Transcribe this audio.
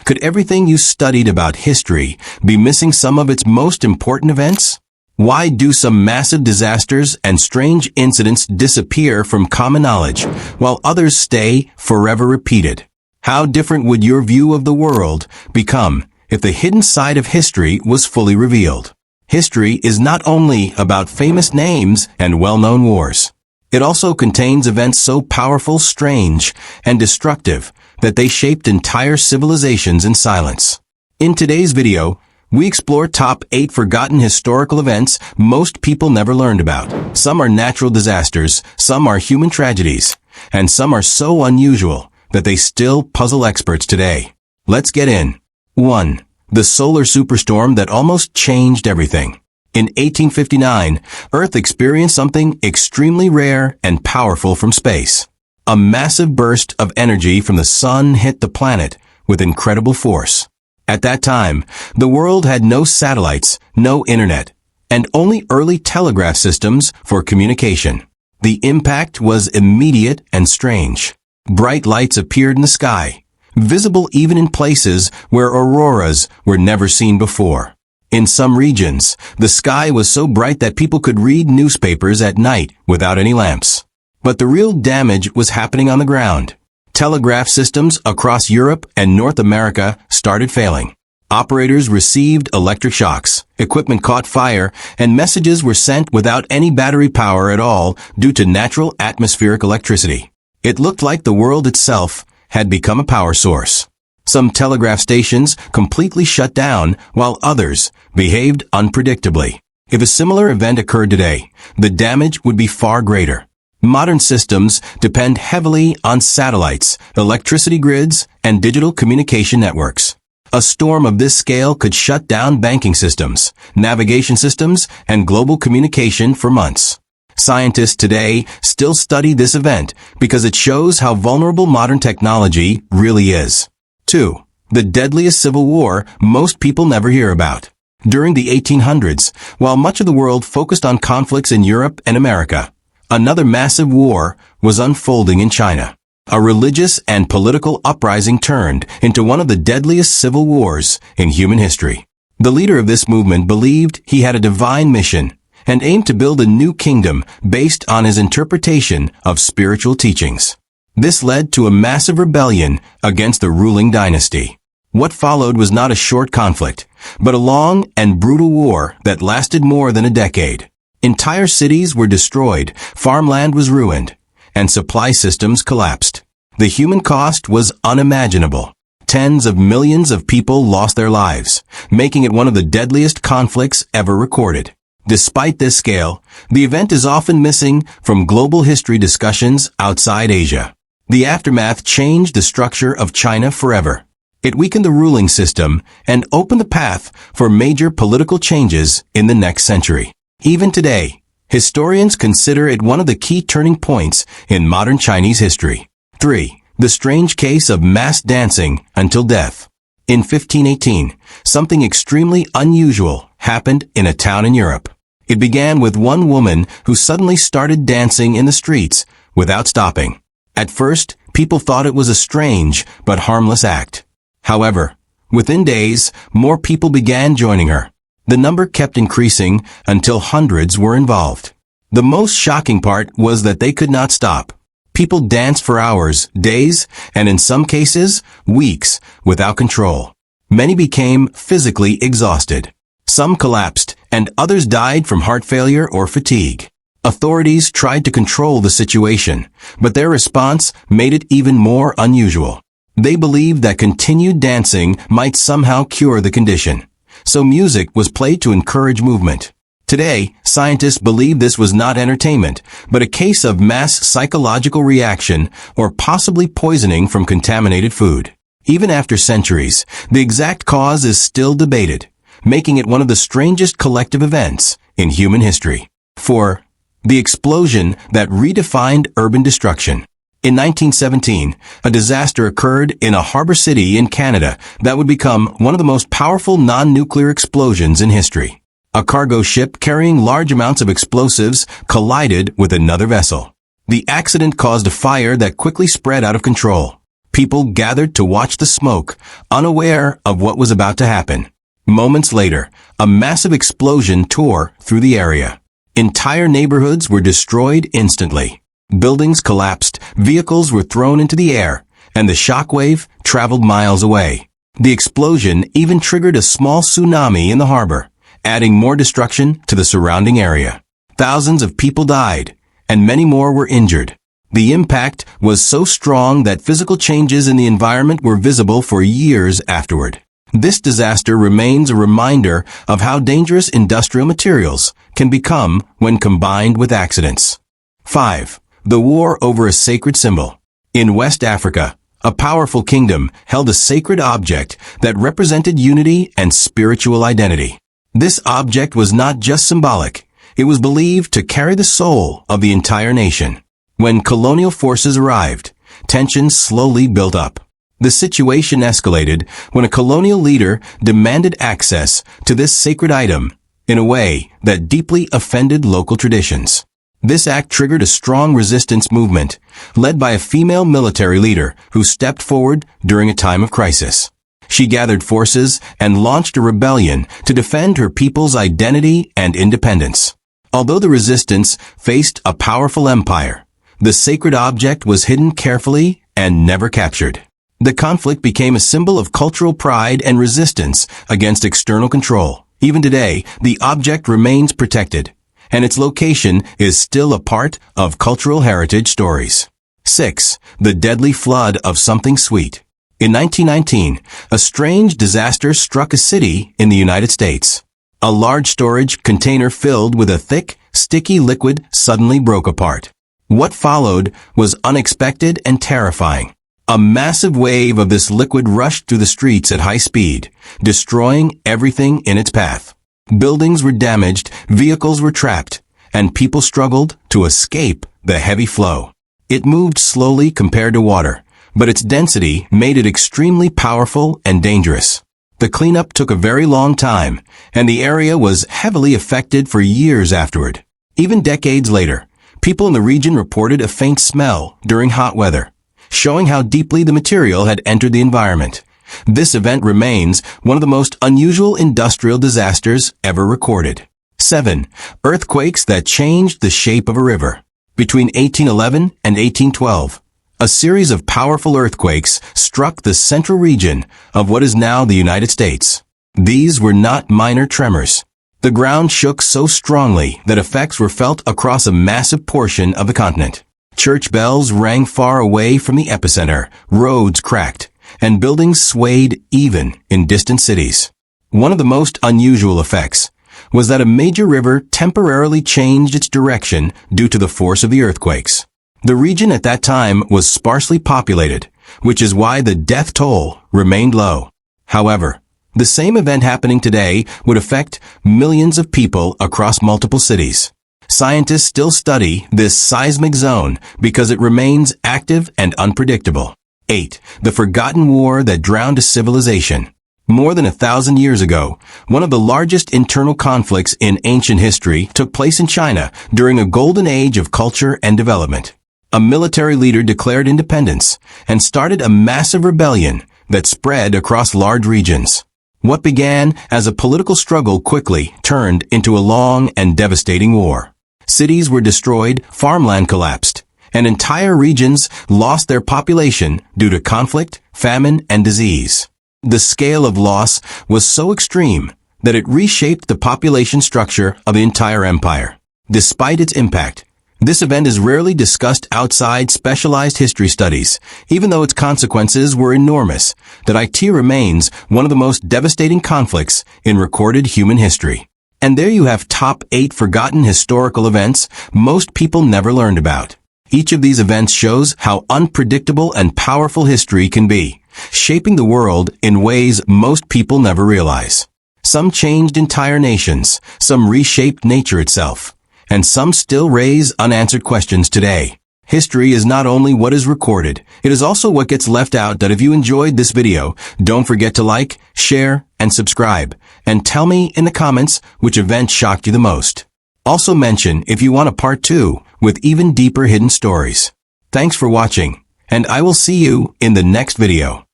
Could everything you studied about history be missing some of its most important events? Why do some massive disasters and strange incidents disappear from common knowledge, while others stay forever repeated? How different would your view of the world become if the hidden side of history was fully revealed? History is not only about famous names and well-known wars. It also contains events so powerful, strange, and destructive that they shaped entire civilizations in silence. In today's video, we explore top 8 forgotten historical events most people never learned about. Some are natural disasters, some are human tragedies, and some are so unusual that they still puzzle experts today. Let's get in. 1. The solar superstorm that almost changed everything. In 1859, Earth experienced something extremely rare and powerful from space. A massive burst of energy from the sun hit the planet with incredible force. At that time, the world had no satellites, no internet, and only early telegraph systems for communication. The impact was immediate and strange. Bright lights appeared in the sky, visible even in places where auroras were never seen before. In some regions, the sky was so bright that people could read newspapers at night without any lamps. But the real damage was happening on the ground. Telegraph systems across Europe and North America started failing. Operators received electric shocks, equipment caught fire, and messages were sent without any battery power at all due to natural atmospheric electricity. It looked like the world itself had become a power source. Some telegraph stations completely shut down, while others behaved unpredictably. If a similar event occurred today, the damage would be far greater. Modern systems depend heavily on satellites, electricity grids, and digital communication networks. A storm of this scale could shut down banking systems, navigation systems, and global communication for months. Scientists today still study this event because it shows how vulnerable modern technology really is. 2. The deadliest civil war most people never hear about. During the 1800s, while much of the world focused on conflicts in Europe and America, another massive war was unfolding in China. A religious and political uprising turned into one of the deadliest civil wars in human history. The leader of this movement believed he had a divine mission and aimed to build a new kingdom based on his interpretation of spiritual teachings. This led to a massive rebellion against the ruling dynasty. What followed was not a short conflict, but a long and brutal war that lasted more than a decade. Entire cities were destroyed, farmland was ruined, and supply systems collapsed. The human cost was unimaginable. Tens of millions of people lost their lives, making it one of the deadliest conflicts ever recorded. Despite this scale, the event is often missing from global history discussions outside Asia. The aftermath changed the structure of China forever. It weakened the ruling system and opened the path for major political changes in the next century. Even today, historians consider it one of the key turning points in modern Chinese history. 3. The strange case of mass dancing until death. In 1518, something extremely unusual happened in a town in Europe. It began with one woman who suddenly started dancing in the streets without stopping. At first, people thought it was a strange but harmless act. However, within days, more people began joining her. The number kept increasing until hundreds were involved. The most shocking part was that they could not stop. People danced for hours, days, and in some cases, weeks, without control. Many became physically exhausted. Some collapsed, and others died from heart failure or fatigue. Authorities tried to control the situation, but their response made it even more unusual. They believed that continued dancing might somehow cure the condition. So music was played to encourage movement. Today, scientists believe this was not entertainment, but a case of mass psychological reaction or possibly poisoning from contaminated food. Even after centuries, the exact cause is still debated, making it one of the strangest collective events in human history. 4. The explosion that redefined urban destruction. In 1917, a disaster occurred in a harbor city in Canada that would become one of the most powerful non-nuclear explosions in history. A cargo ship carrying large amounts of explosives collided with another vessel. The accident caused a fire that quickly spread out of control. People gathered to watch the smoke, unaware of what was about to happen. Moments later, a massive explosion tore through the area. Entire neighborhoods were destroyed instantly. Buildings collapsed, vehicles were thrown into the air, and the shockwave traveled miles away. The explosion even triggered a small tsunami in the harbor, adding more destruction to the surrounding area. Thousands of people died, and many more were injured. The impact was so strong that physical changes in the environment were visible for years afterward. This disaster remains a reminder of how dangerous industrial materials can become when combined with accidents. 5. The war over a sacred symbol. In West Africa, a powerful kingdom held a sacred object that represented unity and spiritual identity. This object was not just symbolic, it was believed to carry the soul of the entire nation. When colonial forces arrived, tensions slowly built up. The situation escalated when a colonial leader demanded access to this sacred item in a way that deeply offended local traditions. This act triggered a strong resistance movement, led by a female military leader who stepped forward during a time of crisis. She gathered forces and launched a rebellion to defend her people's identity and independence. Although the resistance faced a powerful empire, the sacred object was hidden carefully and never captured. The conflict became a symbol of cultural pride and resistance against external control. Even today, the object remains protected, and its location is still a part of cultural heritage stories. 6. The deadly flood of something sweet. In 1919, a strange disaster struck a city in the United States. A large storage container filled with a thick, sticky liquid suddenly broke apart. What followed was unexpected and terrifying. A massive wave of this liquid rushed through the streets at high speed, destroying everything in its path. Buildings were damaged, vehicles were trapped, and people struggled to escape the heavy flow. It moved slowly compared to water, but its density made it extremely powerful and dangerous. The cleanup took a very long time, and the area was heavily affected for years afterward. Even decades later, people in the region reported a faint smell during hot weather, showing how deeply the material had entered the environment. This event remains one of the most unusual industrial disasters ever recorded. 7. Earthquakes that changed the shape of a river. Between 1811 and 1812, a series of powerful earthquakes struck the central region of what is now the United States. These were not minor tremors. The ground shook so strongly that effects were felt across a massive portion of the continent. Church bells rang far away from the epicenter, roads cracked, and buildings swayed even in distant cities. One of the most unusual effects was that a major river temporarily changed its direction due to the force of the earthquakes. The region at that time was sparsely populated, which is why the death toll remained low. However, the same event happening today would affect millions of people across multiple cities. Scientists still study this seismic zone because it remains active and unpredictable. 8. The forgotten war that drowned a civilization. More than 1,000 years ago, one of the largest internal conflicts in ancient history took place in China during a golden age of culture and development. A military leader declared independence and started a massive rebellion that spread across large regions. What began as a political struggle quickly turned into a long and devastating war. Cities were destroyed, farmland collapsed, and entire regions lost their population due to conflict, famine, and disease. The scale of loss was so extreme that it reshaped the population structure of the entire empire. Despite its impact, this event is rarely discussed outside specialized history studies, even though its consequences were enormous. That it remains one of the most devastating conflicts in recorded human history. And there you have top 8 forgotten historical events most people never learned about. Each of these events shows how unpredictable and powerful history can be, shaping the world in ways most people never realize. Some changed entire nations, some reshaped nature itself, and some still raise unanswered questions today. History is not only what is recorded, it is also what gets left out. That if you enjoyed this video, don't forget to like, share, and subscribe, and tell me in the comments which event shocked you the most. Also mention if you want a part 2 with even deeper hidden stories. Thanks for watching, and I will see you in the next video.